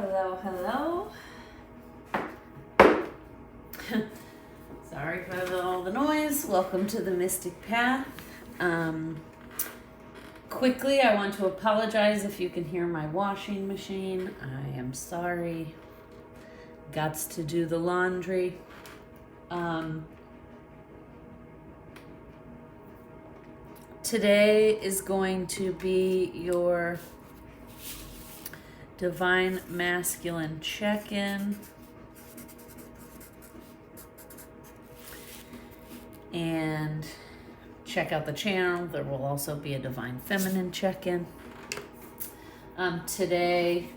Hello, hello. Sorry for all the noise. Welcome to the Mystic Path. Quickly, I want to apologize if you can hear my washing machine. I am sorry. Gots to do the laundry. Today is going to be your Divine Masculine check-in. And check out the channel. There will also be a Divine Feminine check-in. Today,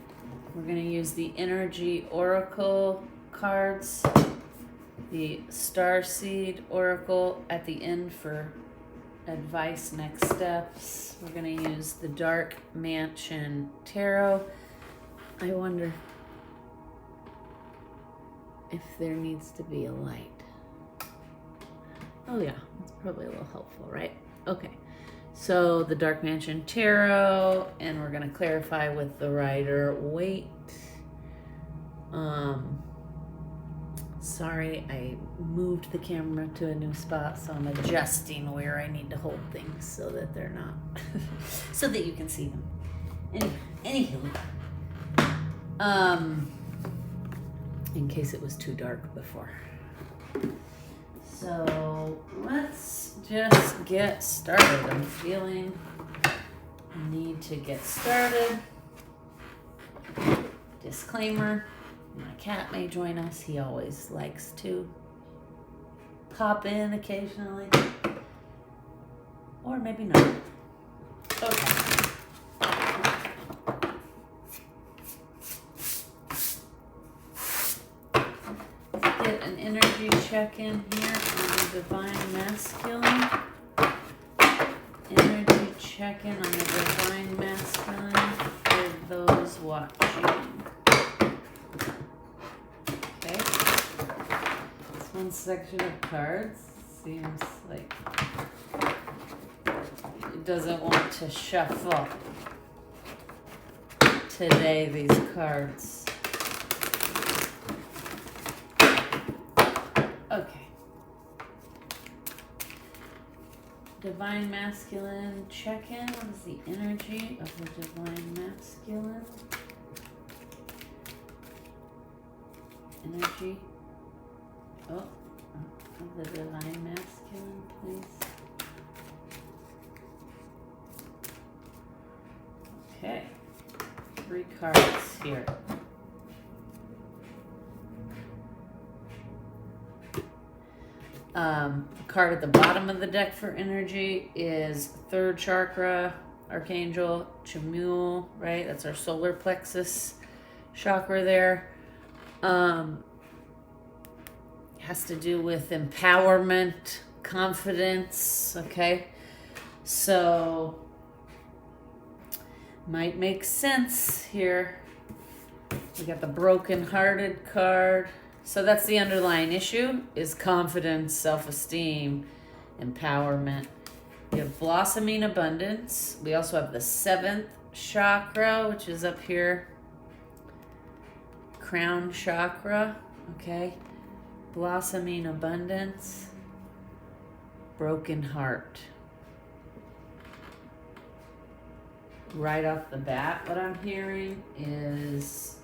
we're going to use the Energy Oracle cards, the Starseed Oracle at the end for advice, next steps. We're going to use the Dark Mansion Tarot. I wonder if there needs to be a light. Oh yeah, that's probably a little helpful, right? Okay, so the Dark Mansion Tarot, and we're going to clarify with the Rider Waite. Sorry, I moved the camera to a new spot, so I'm adjusting where I need to hold things so that they're not, so that you can see them. Anywho, in case it was too dark before. So let's just get started. I'm feeling I need to get started. Disclaimer, my cat may join us. He always likes to pop in occasionally. Or maybe not. Okay. Get an energy check-in here on the Divine Masculine. Energy check-in on the Divine Masculine for those watching. Okay. This one section of cards seems like it doesn't want to shuffle today, these cards. Okay. Divine Masculine check-in. What is the energy of the Divine Masculine? Energy. Of the Divine Masculine, please. Okay. 3 cards here. The card at the bottom of the deck for energy is 3rd chakra, Archangel Chamuel, right? That's our solar plexus chakra there. Has to do with empowerment, confidence, okay? So, might make sense here. We got the broken-hearted card. So that's the underlying issue, is confidence, self-esteem, empowerment. We have blossoming abundance. We also have the 7th chakra, which is up here. Crown chakra, okay. Blossoming abundance. Broken heart. Right off the bat, what I'm hearing is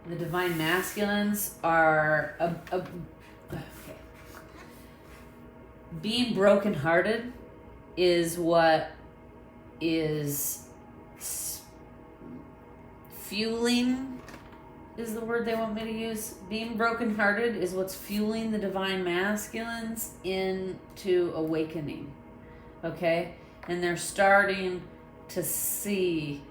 the Divine Masculines are okay. Being brokenhearted is what is fueling, is the word they want me to use. Being brokenhearted is what's fueling the Divine Masculines into awakening, okay? And they're starting to see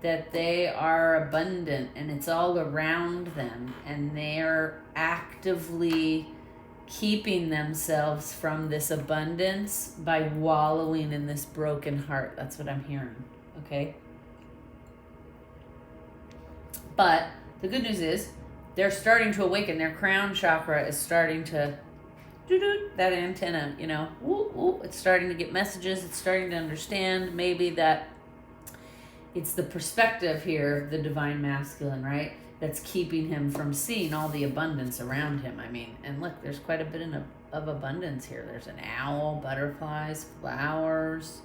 that they are abundant and it's all around them, and they're actively keeping themselves from this abundance by wallowing in this broken heart. That's what I'm hearing, okay? But the good news is they're starting to awaken. Their crown chakra is starting to that antenna, it's starting to get messages. It's starting to understand maybe that it's the perspective here, the divine masculine, right? That's keeping him from seeing all the abundance around him. I mean, and look, there's quite a bit of abundance here. There's an owl, butterflies, flowers,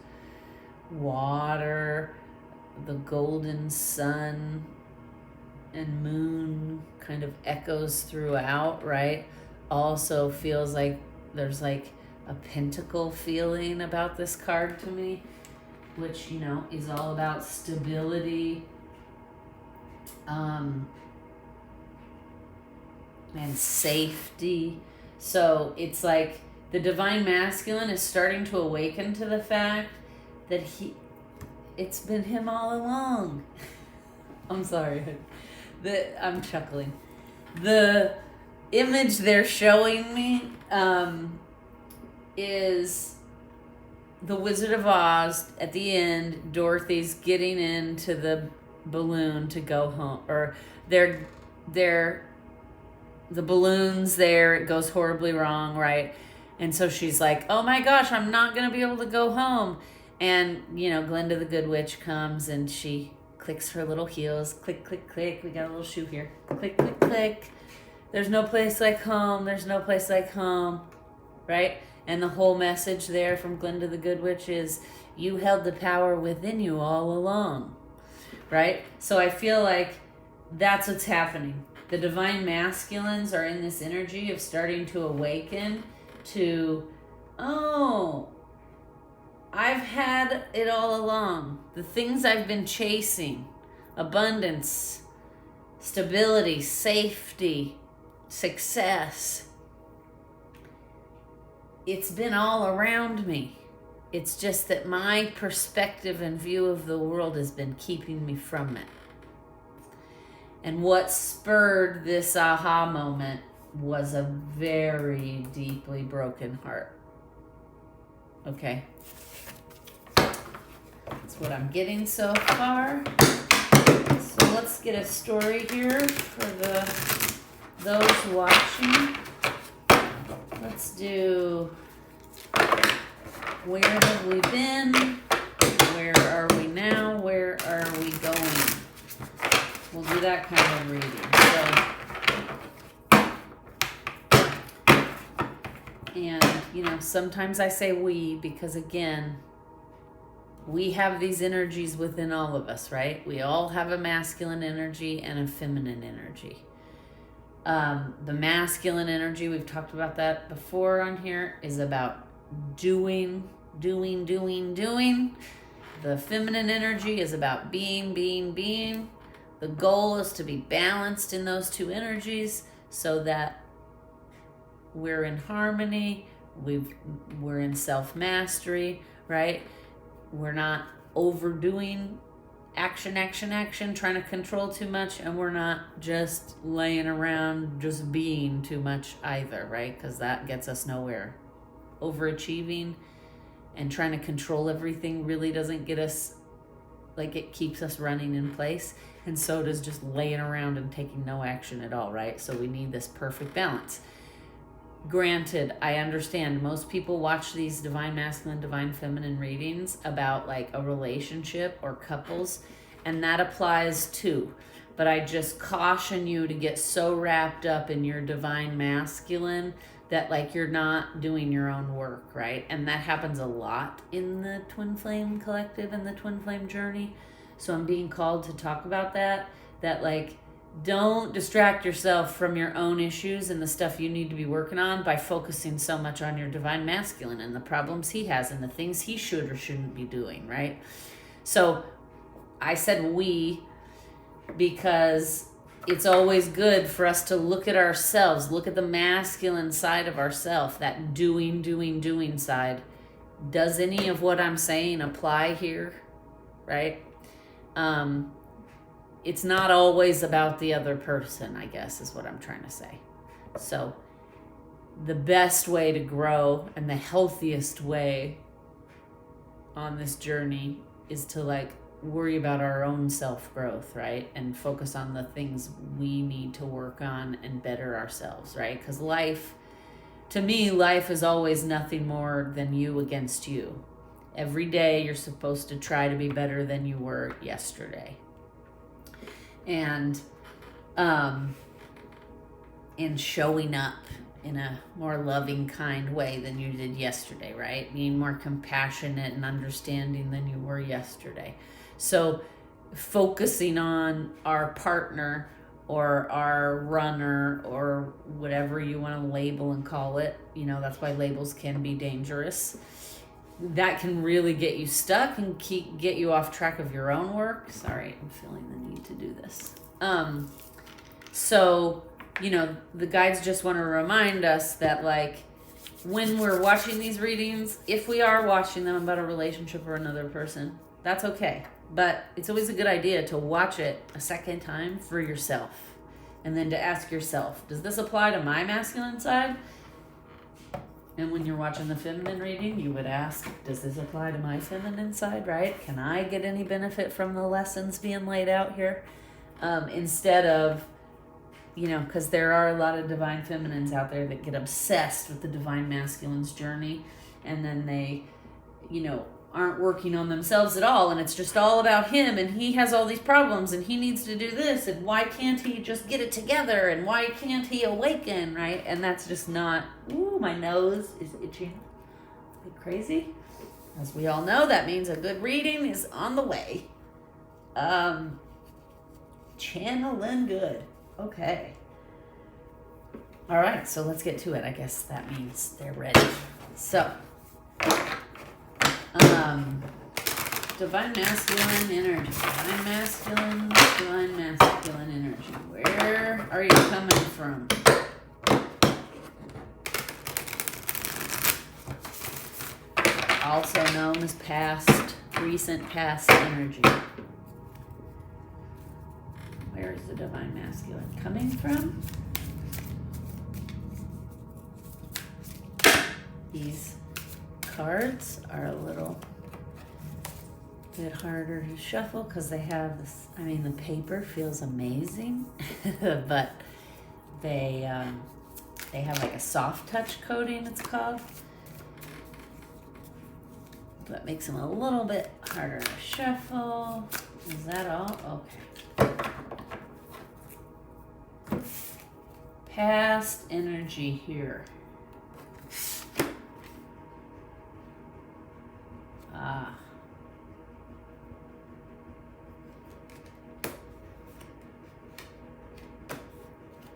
water, the golden sun and moon kind of echoes throughout, right? Also feels like there's like a pentacle feeling about this card to me, which, is all about stability, and safety. So it's like the divine masculine is starting to awaken to the fact that it's been him all along. I'm sorry. I'm chuckling. The image they're showing me is the Wizard of Oz. At the end, Dorothy's getting into the balloon to go home, or the balloon's there, it goes horribly wrong, right? And so she's like, oh my gosh, I'm not gonna be able to go home. And Glinda the Good Witch comes and she clicks her little heels, click click click, we got a little shoe here, click click click, there's no place like home, there's no place like home, right? And the whole message there from Glinda the Good Witch is, you held the power within you all along, right? So I feel like that's what's happening. The divine masculines are in this energy of starting to awaken to, oh, I've had it all along. The things I've been chasing, abundance, stability, safety, success, it's been all around me. It's just that my perspective and view of the world has been keeping me from it. And what spurred this aha moment was a very deeply broken heart. Okay. That's what I'm getting so far. So let's get a story here for those watching. Let's do, where have we been? Where are we now? Where are we going? We'll do that kind of reading. And, sometimes I say we because, again, we have these energies within all of us, right? We all have a masculine energy and a feminine energy. The masculine energy, we've talked about that before on here, is about doing. The feminine energy is about being. The goal is to be balanced in those two energies so that we're in harmony, we're in self-mastery, right? We're not overdoing action, trying to control too much, and we're not just laying around just being too much either, right? Because that gets us nowhere. Overachieving and trying to control everything really doesn't get us, like, it keeps us running in place, and so does just laying around and taking no action at all, right? So we need this perfect balance. Granted, I understand most people watch these divine masculine, divine feminine readings about like a relationship or couples, and that applies too. But I just caution you to get so wrapped up in your divine masculine that like you're not doing your own work, right? And that happens a lot in the Twin Flame Collective and the Twin Flame Journey. So I'm being called to talk about that like, don't distract yourself from your own issues and the stuff you need to be working on by focusing so much on your divine masculine and the problems he has and the things he should or shouldn't be doing, right? So I said we because it's always good for us to look at ourselves, look at the masculine side of ourselves, that doing side. Does any of what I'm saying apply here, right? It's not always about the other person, I guess, is what I'm trying to say. So the best way to grow and the healthiest way on this journey is to like worry about our own self-growth, right? And focus on the things we need to work on and better ourselves, right? Because life to me, life is always nothing more than you against you. Every day you're supposed to try to be better than you were yesterday. And in showing up in a more loving, kind way than you did yesterday, right? Being more compassionate and understanding than you were yesterday. So focusing on our partner or our runner or whatever you want to label and call it, you know, that's why labels can be dangerous. That can really get you stuck and get you off track of your own work. Sorry, I'm feeling the need to do this. So, you know, the guides just want to remind us that, like, when we're watching these readings, if we are watching them about a relationship or another person, that's okay. But it's always a good idea to watch it a second time for yourself. And then to ask yourself, does this apply to my masculine side? And when you're watching the feminine reading, you would ask, does this apply to my feminine side, right? Can I get any benefit from the lessons being laid out here? Instead of, you know, because there are a lot of divine feminines out there that get obsessed with the divine masculine's journey, and then they, you know, aren't working on themselves at all, and it's just all about him, and he has all these problems, and he needs to do this, and why can't he just get it together, and why can't he awaken, right? And that's just not, ooh, my nose is itching like crazy. As we all know, that means a good reading is on the way. Channeling good. Okay. All right, so let's get to it. I guess that means they're ready. So, divine masculine energy. Divine masculine energy. Where are you coming from? Also known as recent past energy. Where is the divine masculine coming from? These cards are a little bit harder to shuffle because they have this, I mean, the paper feels amazing, but they have like a soft touch coating, it's called. That makes them a little bit harder to shuffle. Is that all? Okay. Past energy here.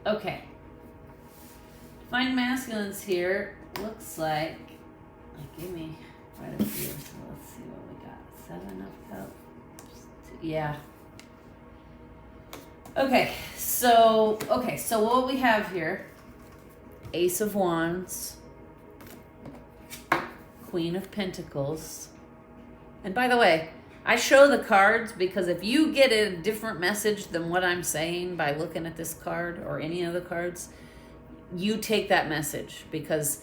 Okay. Divine masculines here looks like give me quite a few. So let's see what we got. 7 of Cups. Yeah. Okay. So what we have here, Ace of Wands, Queen of Pentacles. And by the way, I show the cards because if you get a different message than what I'm saying by looking at this card or any of the cards, you take that message because,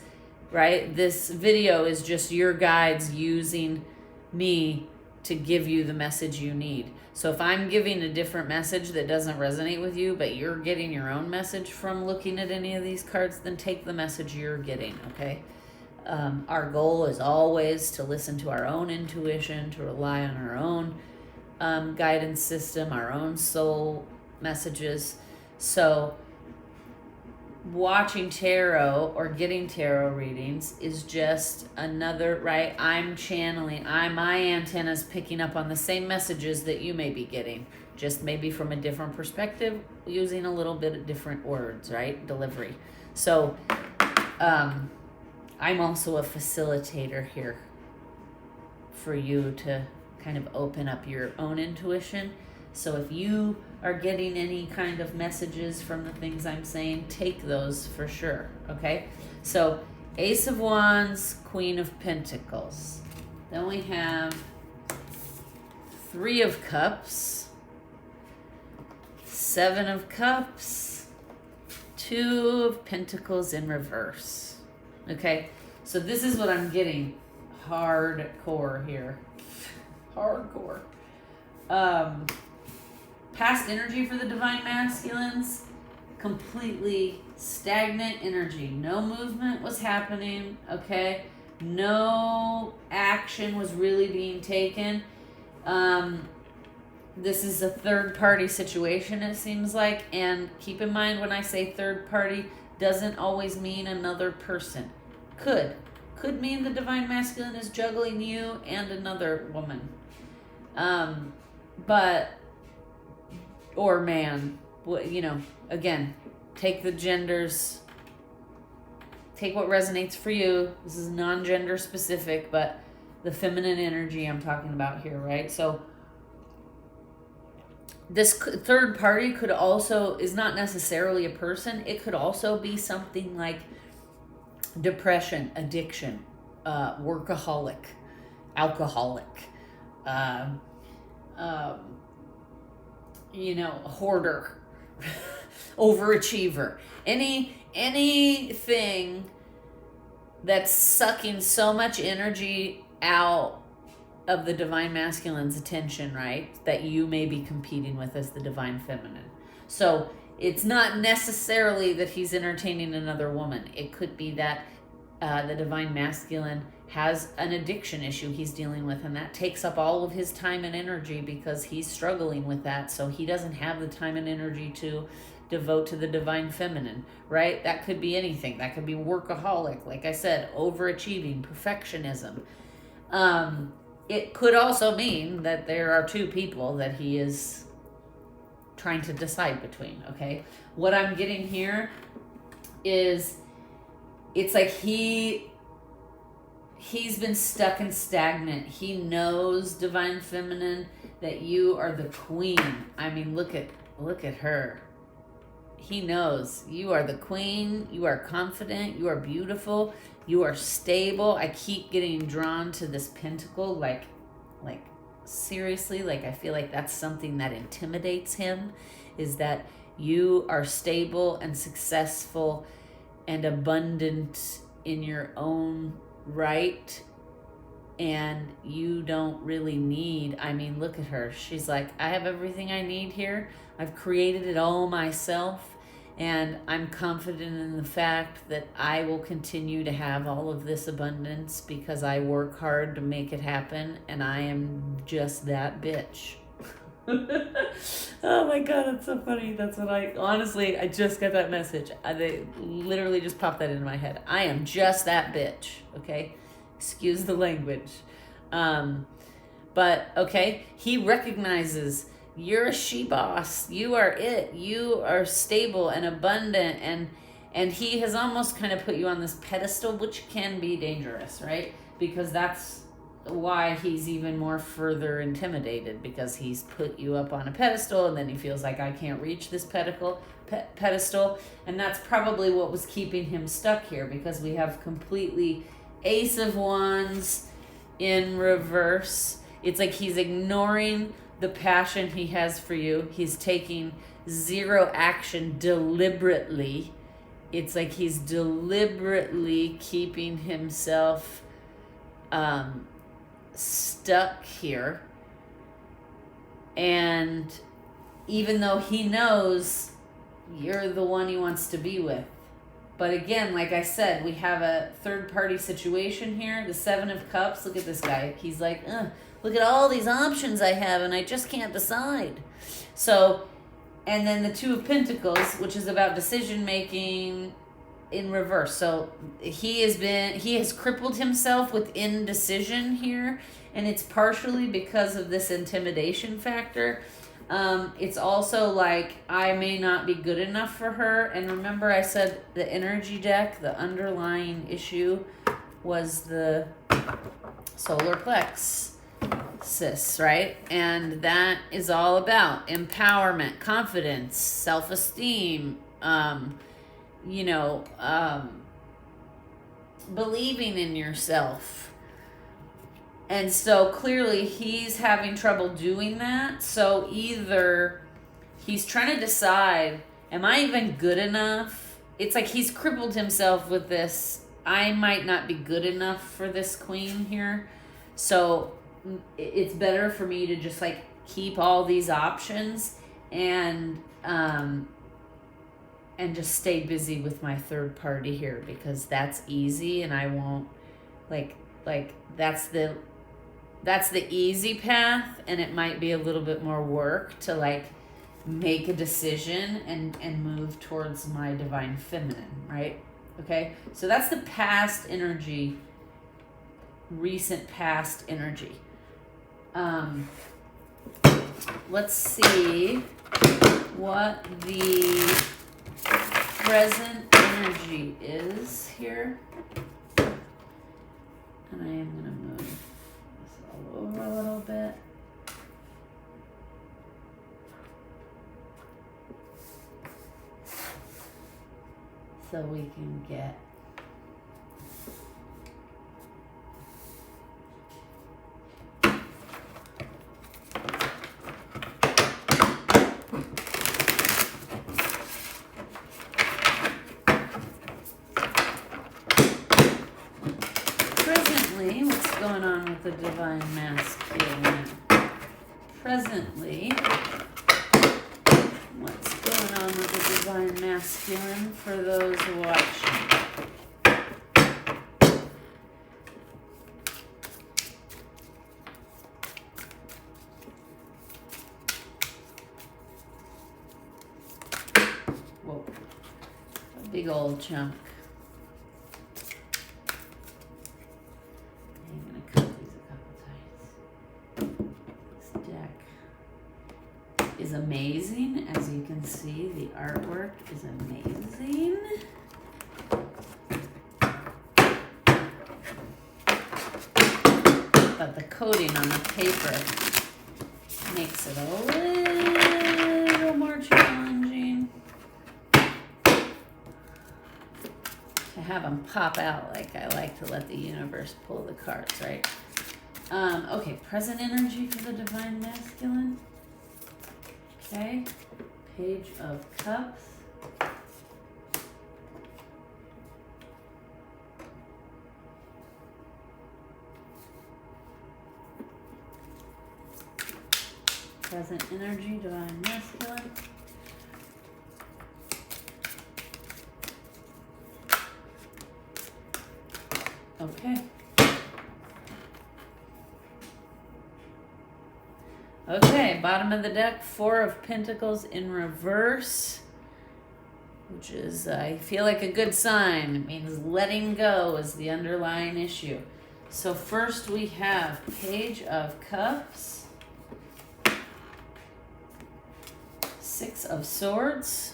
right, this video is just your guides using me to give you the message you need. So if I'm giving a different message that doesn't resonate with you, but you're getting your own message from looking at any of these cards, then take the message you're getting, okay? Our goal is always to listen to our own intuition, to rely on our own guidance system, our own soul messages. So watching tarot or getting tarot readings is just another, right? I'm channeling, my antenna's picking up on the same messages that you may be getting, just maybe from a different perspective, using a little bit of different words, right? Delivery. So, I'm also a facilitator here for you to kind of open up your own intuition. So if you are getting any kind of messages from the things I'm saying, take those for sure, okay? So Ace of Wands, Queen of Pentacles. Then we have 3 of Cups, 7 of Cups, 2 of Pentacles in reverse. Okay, so this is what I'm getting. Hardcore here. Hardcore. Past energy for the divine masculines, completely stagnant energy. No movement was happening, okay? No action was really being taken. This is a third party situation, it seems like. And keep in mind, when I say third party, doesn't always mean another person. Could mean the divine masculine is juggling you and another woman. But, or man, you know, again, take the genders, take what resonates for you. This is non-gender specific, but the feminine energy I'm talking about here, right? So this third party could also, is not necessarily a person. It could also be something like depression, addiction, workaholic, alcoholic, you know, hoarder, overachiever, anything that's sucking so much energy out of the divine masculine's attention, right, that you may be competing with as the divine feminine. So it's not necessarily that he's entertaining another woman. It could be that the divine masculine has an addiction issue he's dealing with, and that takes up all of his time and energy because he's struggling with that. So he doesn't have the time and energy to devote to the divine feminine, right? That could be anything. That could be workaholic, like I said, overachieving, perfectionism. It could also mean that there are two people that he is trying to decide between, okay? What I'm getting here is it's like he's been stuck and stagnant. He knows, divine feminine, that you are the queen. I mean, look at her. He knows you are the queen. You are confident. You are beautiful. You are stable. I keep getting drawn to this pentacle, like seriously, like I feel like that's something that intimidates him, is that you are stable and successful and abundant in your own right, and you don't really need, I mean, look at her. She's like, I have everything I need here. I've created it all myself. And I'm confident in the fact that I will continue to have all of this abundance because I work hard to make it happen, and I am just that bitch. Oh my God, that's so funny. That's what I just got that message. They literally just popped that into my head. I am just that bitch, okay? Excuse the language. But, okay, he recognizes you're a she-boss. You are it. You are stable and abundant, and he has almost kind of put you on this pedestal, which can be dangerous, right? Because that's why he's even more further intimidated, because he's put you up on a pedestal, and then he feels like, I can't reach this pedestal, and that's probably what was keeping him stuck here, because we have completely Ace of Wands in reverse. It's like he's ignoring the passion he has for you. He's taking zero action deliberately. It's like he's deliberately keeping himself stuck here. And even though he knows you're the one he wants to be with. But again, like I said, we have a third party situation here. The Seven of Cups. Look at this guy. He's like, look at all these options I have, and I just can't decide. So, and then the Two of Pentacles, which is about decision making in reverse. So he has crippled himself with indecision here, and it's partially because of this intimidation factor. It's also like, I may not be good enough for her. And remember I said the energy deck, the underlying issue was the solar plexus, right? And that is all about empowerment, confidence, self-esteem, believing in yourself. And so clearly he's having trouble doing that. So either he's trying to decide, am I even good enough? It's like he's crippled himself with this, I might not be good enough for this queen here. So it's better for me to just like keep all these options and and just stay busy with my third party here, because that's easy, and I won't like that's the easy path, and it might be a little bit more work to like make a decision and move towards my divine feminine, right? Okay, so that's the past energy, recent past energy. Let's see what the present energy is here. And I am going to move this all over a little bit. So we can get presently what's going on with the divine masculine. Presently, what's going on with the divine masculine for those watching? Whoa, a big old chunk. I'm going to cut these a couple times. This deck is amazing. As you can see, the artwork is amazing. But the coating on the paper makes it a little more challenging to have them pop out like I like to let the universe pull the cards, right? Okay, present energy for the divine masculine. Okay, Page of Cups. Present energy, divine masculine. Okay. Okay, bottom of the deck, Four of Pentacles in reverse, which is, I feel like, a good sign. It means letting go is the underlying issue. So first we have Page of Cups, Six of Swords,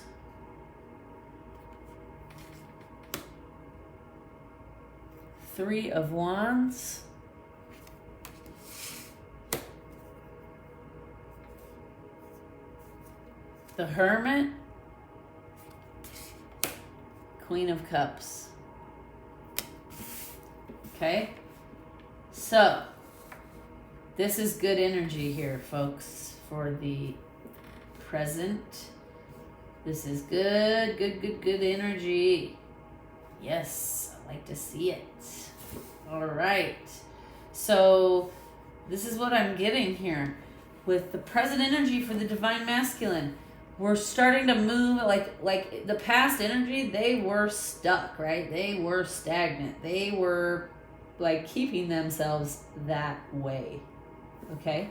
Three of Wands, the Hermit, Queen of Cups. Okay, so this is good energy here, folks, for the present. This is good energy. Yes, I like to see it. All right, so this is what I'm getting here with the present energy for the divine masculine. We're starting to move, like the past energy, they were stuck, right? They were stagnant. They were like keeping themselves that way. Okay?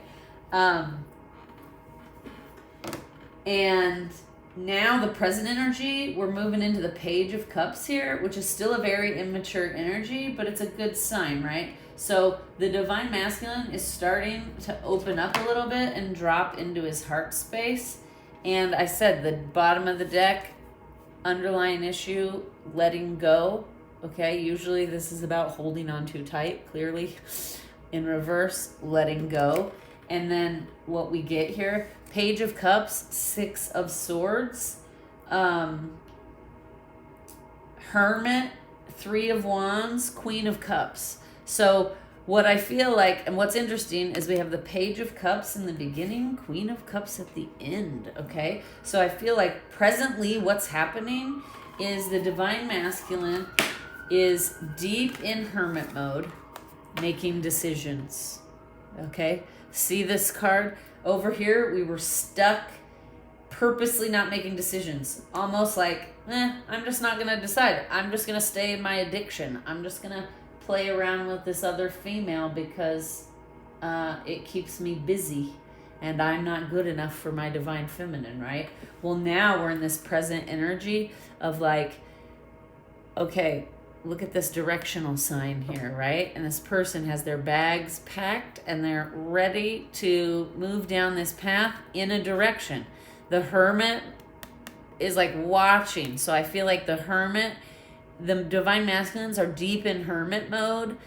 And now the present energy, we're moving into the Page of Cups here, which is still a very immature energy, but it's a good sign, right? So the divine masculine is starting to open up a little bit and drop into his heart space. And I said the bottom of the deck, underlying issue, letting go. Okay, usually this is about holding on too tight, clearly. In reverse, letting go. And then what we get here, Page of Cups, Six of Swords, Hermit, Three of Wands, Queen of Cups. So what I feel like, and what's interesting, is we have the Page of Cups in the beginning, Queen of Cups at the end, okay? So I feel like presently what's happening is the divine masculine is deep in hermit mode, making decisions, okay? See this card? Over here, we were stuck purposely not making decisions. Almost like, I'm just not going to decide. I'm just going to stay in my addiction. I'm just going to play around with this other female because it keeps me busy and I'm not good enough for my divine feminine, right? Well, now we're in this present energy of like, okay, look at this directional sign here, right? And this person has their bags packed and they're ready to move down this path in a direction. The Hermit is like watching. So I feel like the Hermit, the divine masculines are deep in Hermit mode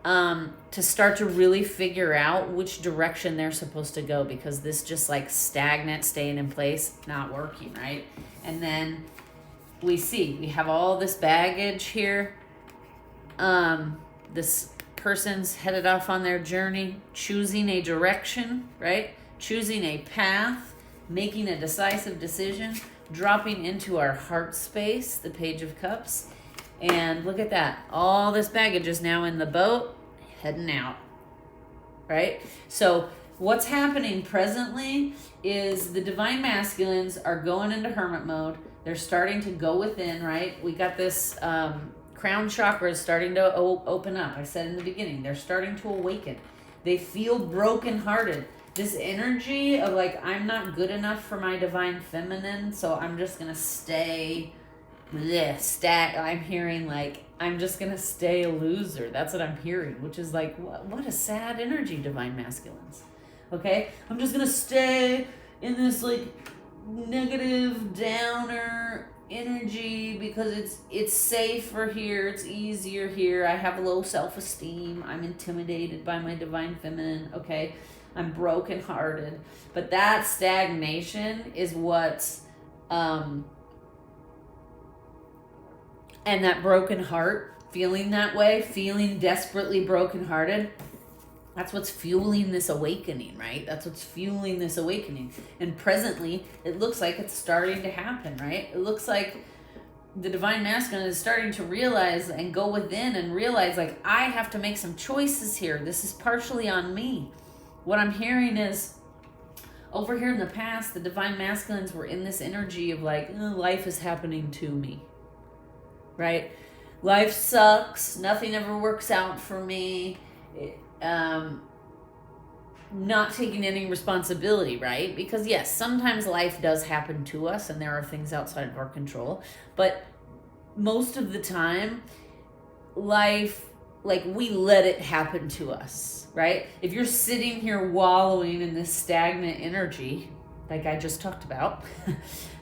to start to really figure out which direction they're supposed to go, because this just like stagnant, staying in place, not working, right? And then we have all this baggage here. This person's headed off on their journey, choosing a direction, right? Choosing a path, making a decisive decision, dropping into our heart space, the Page of Cups. And look at that. All this baggage is now in the boat, heading out, right? So what's happening presently is the divine masculines are going into hermit mode. They're starting to go within, right? We got this crown chakra is starting to open up. I said in the beginning, they're starting to awaken. They feel brokenhearted. This energy of like, I'm not good enough for my divine feminine, so I'm just going to stay I'm hearing like, I'm just going to stay a loser. That's what I'm hearing, which is like, what a sad energy, divine masculines. Okay? I'm just going to stay in this like negative downer energy because it's safer here, it's easier here. I have low self-esteem. I'm intimidated by my divine feminine. Okay? I'm brokenhearted. But that stagnation is what's and that broken heart, feeling that way, feeling desperately brokenhearted, that's what's fueling this awakening, right? That's what's fueling this awakening. And presently, it looks like it's starting to happen, right? It looks like the divine masculine is starting to realize and go within and realize, like, I have to make some choices here. This is partially on me. What I'm hearing is, over here in the past, the divine masculines were in this energy of like, life is happening to me. Right? Life sucks. Nothing ever works out for me. Not taking any responsibility, right? Because yes, sometimes life does happen to us and there are things outside of our control. But most of the time, life, like, we let it happen to us, right? If you're sitting here wallowing in this stagnant energy, like I just talked about,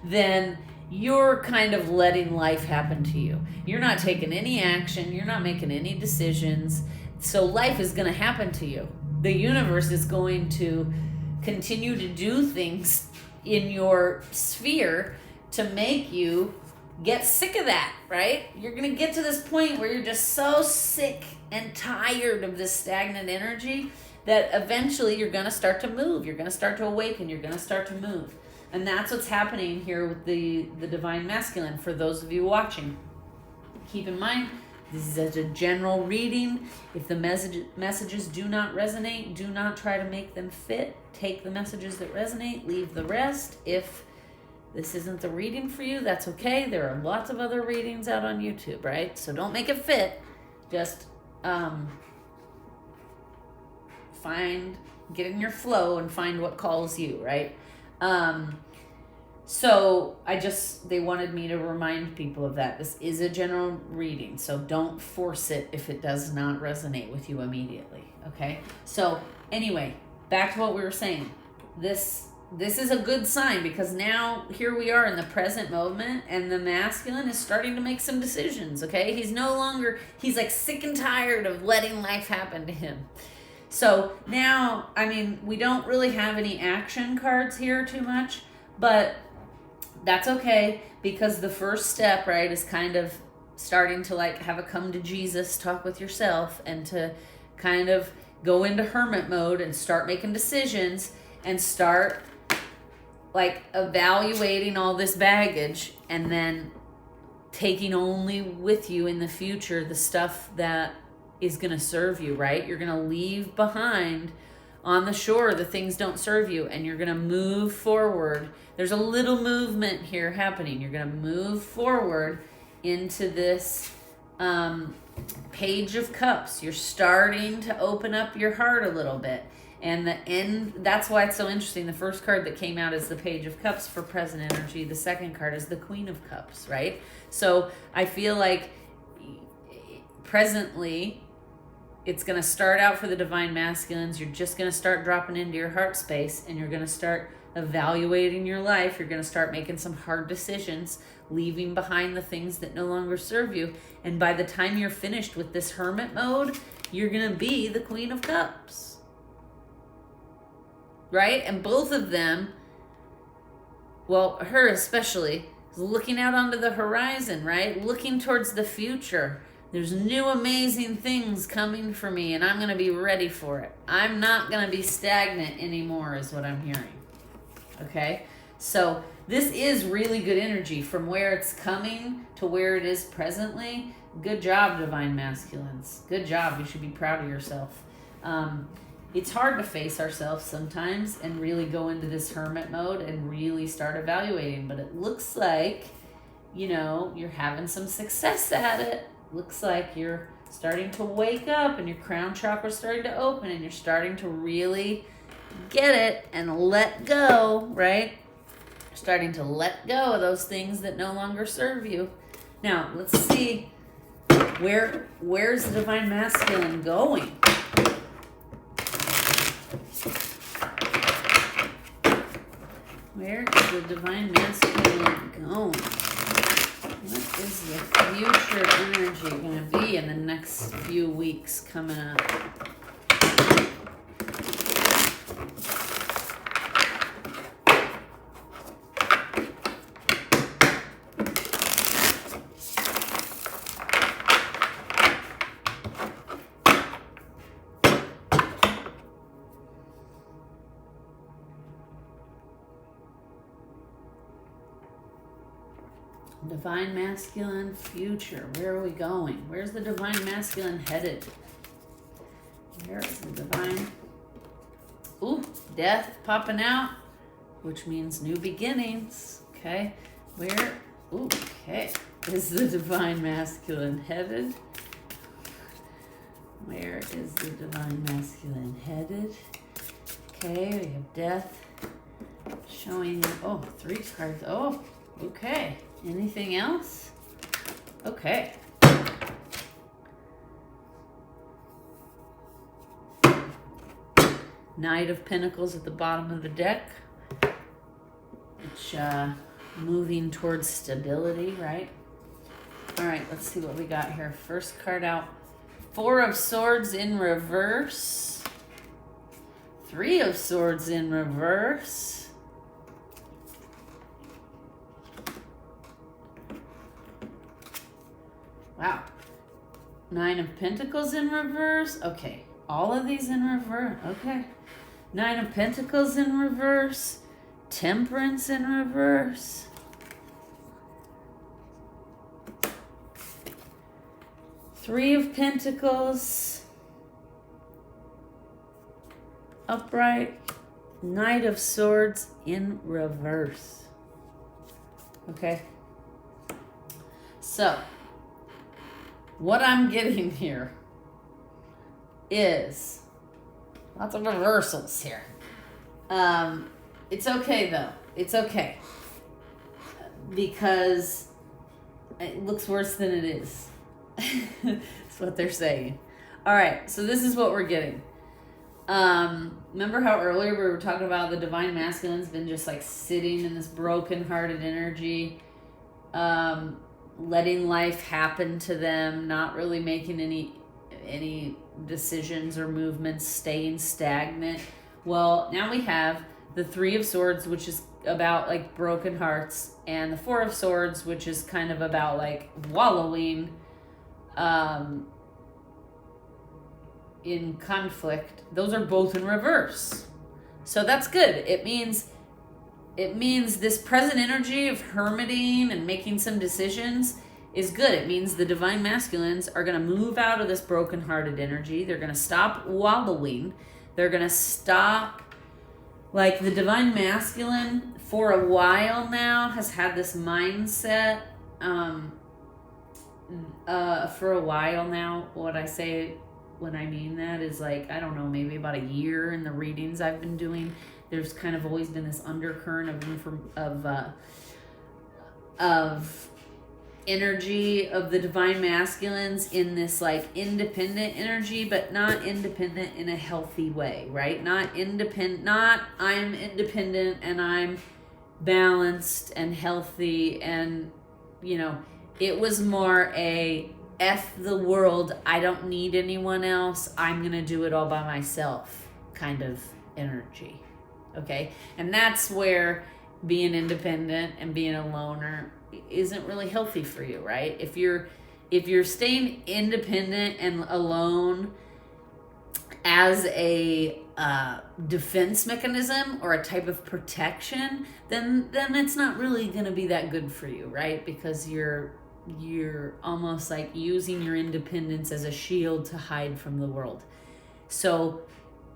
then you're kind of letting life happen to you. You're not taking any action. You're not making any decisions. So life is going to happen to you. The universe is going to continue to do things in your sphere to make you get sick of that, right? You're going to get to this point where you're just so sick and tired of this stagnant energy that eventually you're going to start to move. You're going to start to awaken. You're going to start to move. And that's what's happening here with the divine masculine. For those of you watching, keep in mind, this is a general reading. If the messages do not resonate, do not try to make them fit. Take the messages that resonate, leave the rest. If this isn't the reading for you, that's okay. There are lots of other readings out on YouTube, right? So don't make it fit. Just get in your flow and find what calls you, right? So they wanted me to remind people of that. This is a general reading, so don't force it if it does not resonate with you immediately, okay? So anyway, back to what we were saying. This is a good sign because now here we are in the present moment and the masculine is starting to make some decisions, okay? He's like sick and tired of letting life happen to him. So now, I mean, we don't really have any action cards here too much, but that's okay because the first step, right, is kind of starting to like have a come to Jesus, talk with yourself, and to kind of go into hermit mode and start making decisions and start like evaluating all this baggage and then taking only with you in the future the stuff that is going to serve you, right? You're going to leave behind on the shore, the things don't serve you, and you're going to move forward. There's a little movement here happening. You're going to move forward into this Page of Cups. You're starting to open up your heart a little bit. And that's why it's so interesting. The first card that came out is the Page of Cups for present energy. The second card is the Queen of Cups, right? So I feel like presently it's going to start out for the divine masculines. You're just going to start dropping into your heart space, and you're going to start evaluating your life. You're going to start making some hard decisions, leaving behind the things that no longer serve you. And by the time you're finished with this hermit mode, you're going to be the Queen of Cups. Right? And both of them, well, her especially, is looking out onto the horizon, right? Looking towards the future. There's new amazing things coming for me, and I'm going to be ready for it. I'm not going to be stagnant anymore, is what I'm hearing. Okay? So this is really good energy from where it's coming to where it is presently. Good job, divine masculines. Good job. You should be proud of yourself. It's hard to face ourselves sometimes and really go into this hermit mode and really start evaluating. But it looks like, you're having some success at it. Looks like you're starting to wake up and your crown chakra is starting to open and you're starting to really get it and let go, right? You're starting to let go of those things that no longer serve you. Now, let's see where's the divine masculine going? Where is the divine masculine going? What is the future energy going to be in the next few weeks coming up? Divine masculine future. Where are we going? Where's the divine masculine headed? Where is the divine? Ooh, death popping out, which means new beginnings. Okay. Okay. Is the divine masculine headed? Where is the divine masculine headed? Okay, we have death showing. Oh, 3 cards. Oh, okay. Anything else? Okay. Knight of Pentacles at the bottom of the deck. Which, moving towards stability, right? All right, let's see what we got here. First card out. 4 of Swords in reverse. 3 of Swords in reverse. Wow. 9 of Pentacles in reverse. Okay. All of these in reverse. Okay. 9 of Pentacles in reverse. Temperance in reverse. Three of Pentacles. Upright. Knight of Swords in reverse. Okay. So, what I'm getting here is lots of reversals here. It's okay though. It's okay. Because it looks worse than it is. That's what they're saying. All right, so this is what we're getting. Remember how earlier we were talking about the divine masculine's been just like sitting in this broken-hearted energy, letting life happen to them, not really making any decisions or movements, staying stagnant. Well, now we have the 3 of Swords, which is about like broken hearts, and the 4 of Swords, which is kind of about like wallowing in conflict. Those are both in reverse. So that's good. It means this present energy of hermiting and making some decisions is good. It means the divine masculines are going to move out of this broken-hearted energy. They're going to stop wallowing. They're going to stop. Like the divine masculine for a while now has had this mindset. For a while now, what I say when I mean that is like, I don't know, maybe about a year in the readings I've been doing, there's kind of always been this undercurrent of energy of the divine masculines in this like independent energy, but not independent in a healthy way, right? Not I'm independent and I'm balanced and healthy, and it was more a F the world, I don't need anyone else, I'm gonna do it all by myself kind of energy. Okay, and that's where being independent and being a loner isn't really healthy for you, right? If you're staying independent and alone as a defense mechanism or a type of protection, then it's not really going to be that good for you, right? Because you're almost like using your independence as a shield to hide from the world. So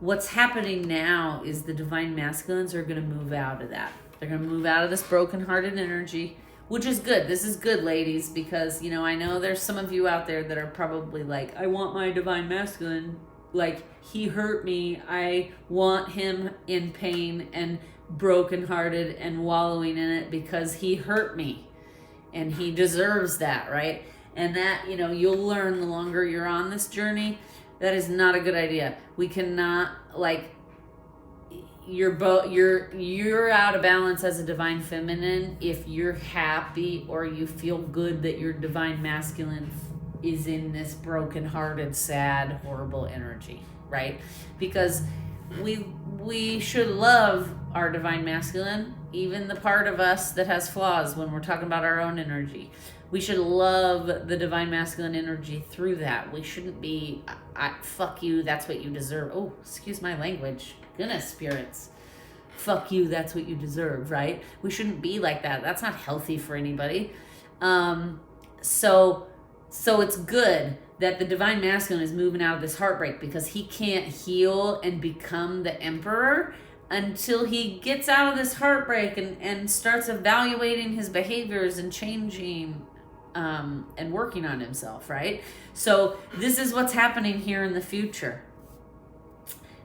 what's happening now is the divine masculines are going to move out of that. They're going to move out of this brokenhearted energy, which is good. This is good, ladies, because, I know there's some of you out there that are probably like, I want my divine masculine, like, he hurt me. I want him in pain and brokenhearted and wallowing in it because he hurt me and he deserves that, right? And that, you'll learn the longer you're on this journey, that is not a good idea. We cannot, like, you're out of balance as a divine feminine if you're happy or you feel good that your divine masculine is in this broken-hearted, sad, horrible energy, right? Because we should love our divine masculine, even the part of us that has flaws when we're talking about our own energy. We should love the divine masculine energy through that. We shouldn't be, fuck you, that's what you deserve. Oh, excuse my language. Goodness, spirits. Fuck you, that's what you deserve, right? We shouldn't be like that. That's not healthy for anybody. So it's good that the divine masculine is moving out of this heartbreak, because he can't heal and become the emperor until he gets out of this heartbreak and starts evaluating his behaviors and changing and working on himself, right? So this is what's happening here in the future.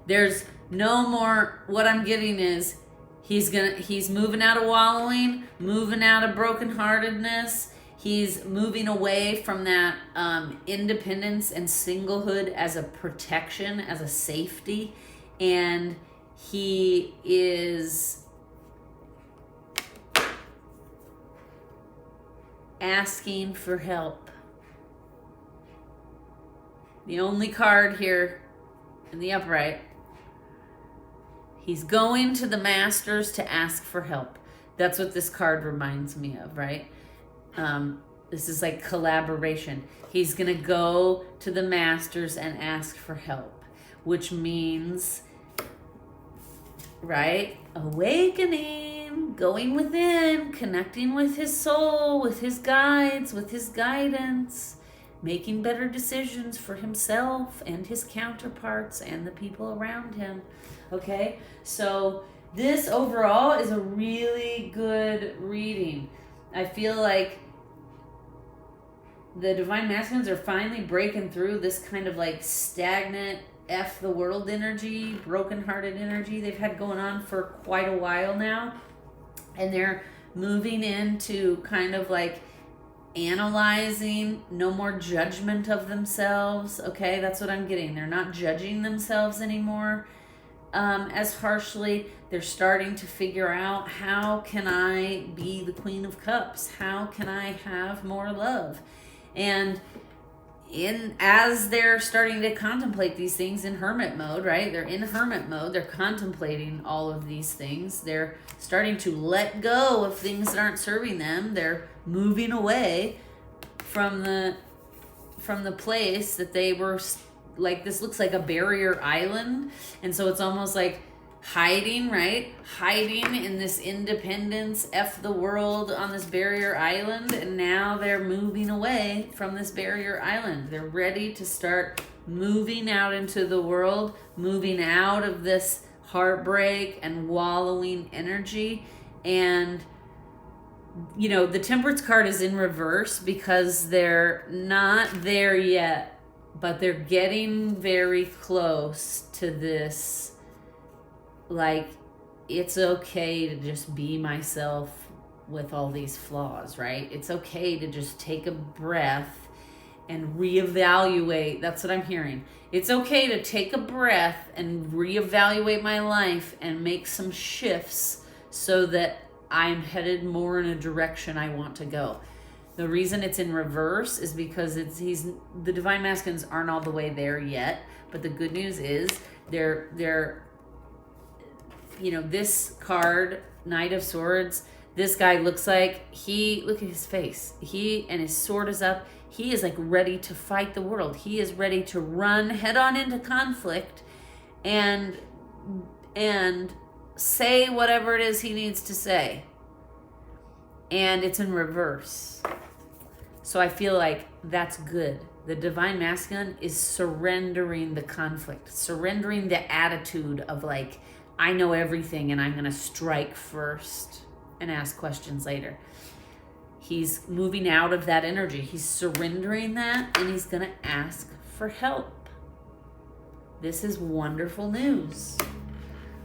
There's no more, what I'm getting is he's moving out of wallowing, moving out of brokenheartedness. He's moving away from that independence and singlehood as a protection, as a safety. And he is asking for help. The only card here in the upright. He's going to the masters to ask for help. That's what this card reminds me of, right? This is like collaboration. He's going to go to the masters and ask for help, which means, right? Awakening, going within, connecting with his soul, with his guides, with his guidance, making better decisions for himself and his counterparts and the people around him. Okay? So this overall is a really good reading. I feel like the divine masculines are finally breaking through this kind of like stagnant F the world energy, brokenhearted energy they've had going on for quite a while now. And they're moving into kind of like analyzing, no more judgment of themselves. Okay, that's what I'm getting. They're not judging themselves anymore as harshly. They're starting to figure out, how can I be the Queen of Cups? How can I have more love? And as they're starting to contemplate these things in hermit mode, right? They're in hermit mode. They're contemplating all of these things. They're starting to let go of things that aren't serving them. They're moving away from the place that they were, like, this looks like a barrier island. And so it's almost like hiding, right? Hiding in this independence, F the world on this barrier island. And now they're moving away from this barrier island. They're ready to start moving out into the world, moving out of this heartbreak and wallowing energy. And you know, the Temperance card is in reverse because they're not there yet, but they're getting very close to this, like, it's okay to just be myself with all these flaws, right? It's okay to just take a breath and reevaluate. That's what I'm hearing. It's okay to take a breath and reevaluate my life and make some shifts so that I'm headed more in a direction I want to go. The reason it's in reverse is because the divine masculines aren't all the way there yet, but the good news is they're you know, this card, Knight of Swords, this guy looks like look at his face. And his sword is up. He is like ready to fight the world. He is ready to run head on into conflict and say whatever it is he needs to say. And it's in reverse. So I feel like that's good. The divine masculine is surrendering the conflict, surrendering the attitude of like, I know everything and I'm going to strike first and ask questions later. He's moving out of that energy. He's surrendering that and he's going to ask for help. This is wonderful news.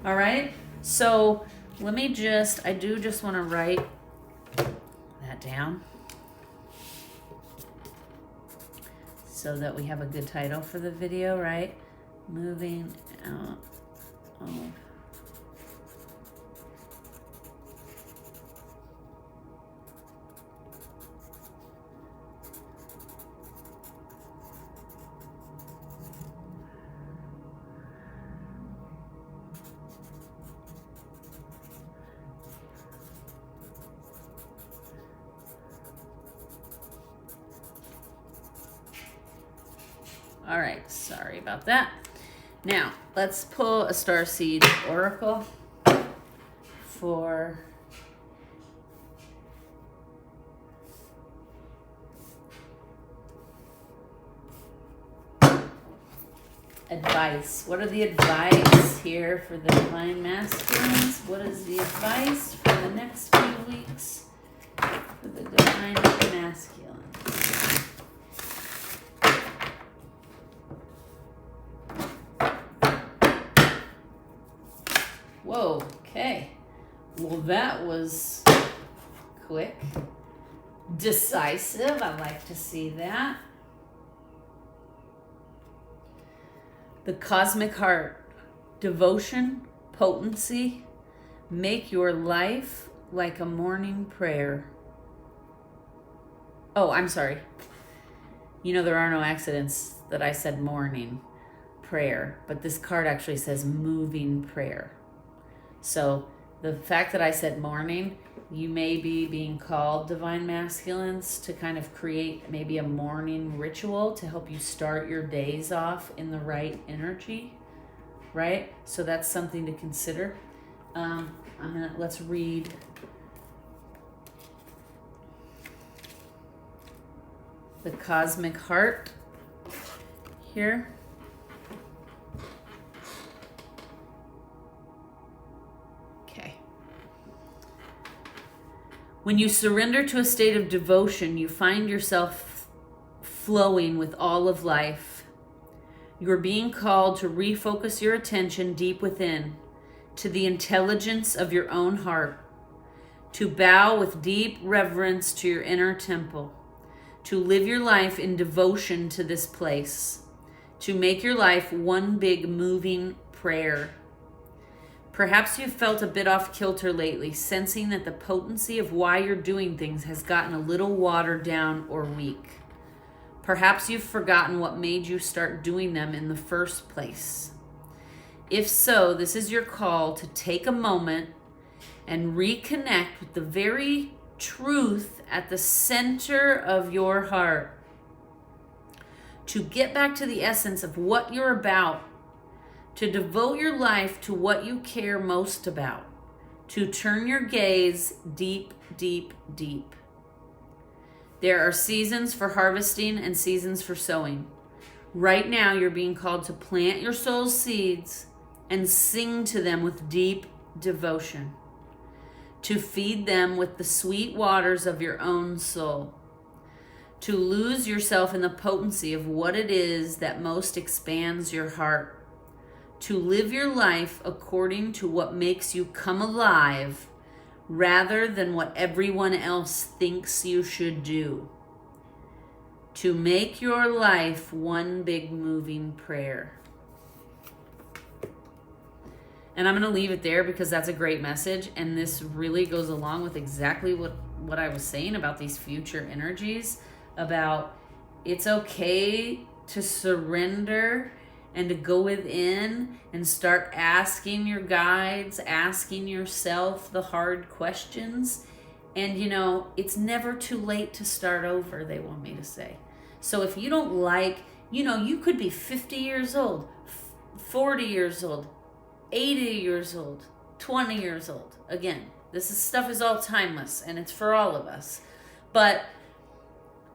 All right. So let me I do just want to write that down so that we have a good title for the video, right? Moving out of All right, sorry about that. Now, let's pull a Starseed Oracle for advice. What are the advice here for the divine masculines? What is the advice for the next few weeks for the divine masculines? Whoa, okay. Well, that was quick. Decisive. I like to see that. The Cosmic Heart. Devotion, potency. Make your life like a morning prayer. Oh, I'm sorry. You know, there are no accidents that I said morning prayer, but this card actually says moving prayer. So the fact that I said morning, you may be being called divine masculines to kind of create maybe a morning ritual to help you start your days off in the right energy, right? So that's something to consider. Let's read the Cosmic Heart here. When you surrender to a state of devotion, you find yourself flowing with all of life. You are being called to refocus your attention deep within, to the intelligence of your own heart, to bow with deep reverence to your inner temple, to live your life in devotion to this place, to make your life one big moving prayer. Perhaps you've felt a bit off kilter lately, sensing that the potency of why you're doing things has gotten a little watered down or weak. Perhaps you've forgotten what made you start doing them in the first place. If so, this is your call to take a moment and reconnect with the very truth at the center of your heart. To get back to the essence of what you're about. To devote your life to what you care most about, to turn your gaze deep, deep, deep. There are seasons for harvesting and seasons for sowing. Right now, you're being called to plant your soul's seeds and sing to them with deep devotion, to feed them with the sweet waters of your own soul, to lose yourself in the potency of what it is that most expands your heart, to live your life according to what makes you come alive rather than what everyone else thinks you should do, to make your life one big moving prayer. And I'm going to leave it there because that's a great message. And this really goes along with exactly what I was saying about these future energies, about it's okay to surrender and to go within and start asking your guides, asking yourself the hard questions. And, you know, it's never too late to start over, they want me to say. So if you don't like, you know, you could be 50 years old, 40 years old, 80 years old, 20 years old. Again, stuff is all timeless and it's for all of us. But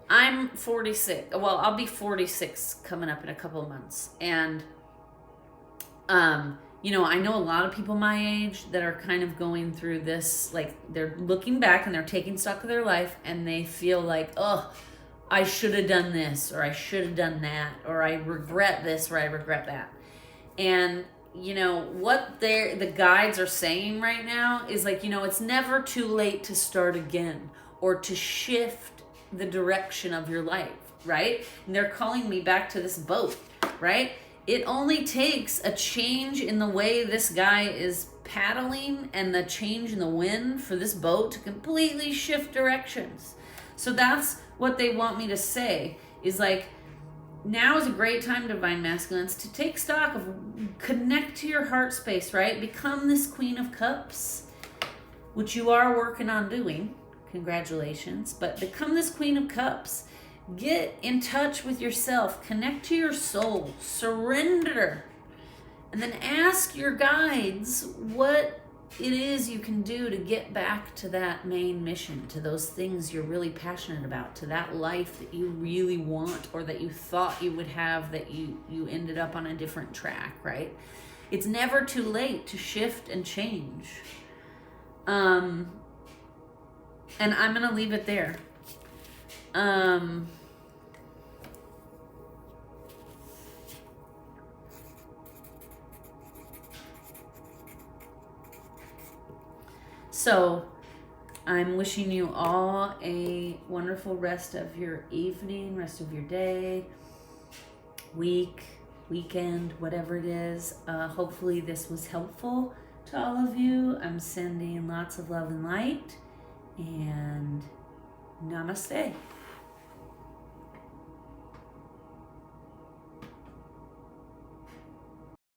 I'm 46. Well, I'll be 46 coming up in a couple of months. And, you know, I know a lot of people my age that are kind of going through this, like they're looking back and they're taking stock of their life and they feel like, oh, I should have done this, or I should have done that, or I regret this, or I regret that. And, you know, what the guides are saying right now is like, you know, it's never too late to start again or to shift the direction of your life, right? And they're calling me back to this boat, right? It only takes a change in the way this guy is paddling and the change in the wind for this boat to completely shift directions. So that's what they want me to say, is like, now is a great time, Divine Masculines, to take stock of, connect to your heart space, right? Become this Queen of Cups, which you are working on doing. Congratulations. But become this Queen of Cups. Get in touch with yourself. Connect to your soul. Surrender. And then ask your guides what it is you can do to get back to that main mission, to those things you're really passionate about, to that life that you really want or that you thought you would have that you ended up on a different track, right? It's never too late to shift and change. And I'm going to leave it there. So I'm wishing you all a wonderful rest of your evening, rest of your day, week, weekend, whatever it is. Hopefully this was helpful to all of you. I'm sending lots of love and light, and namaste.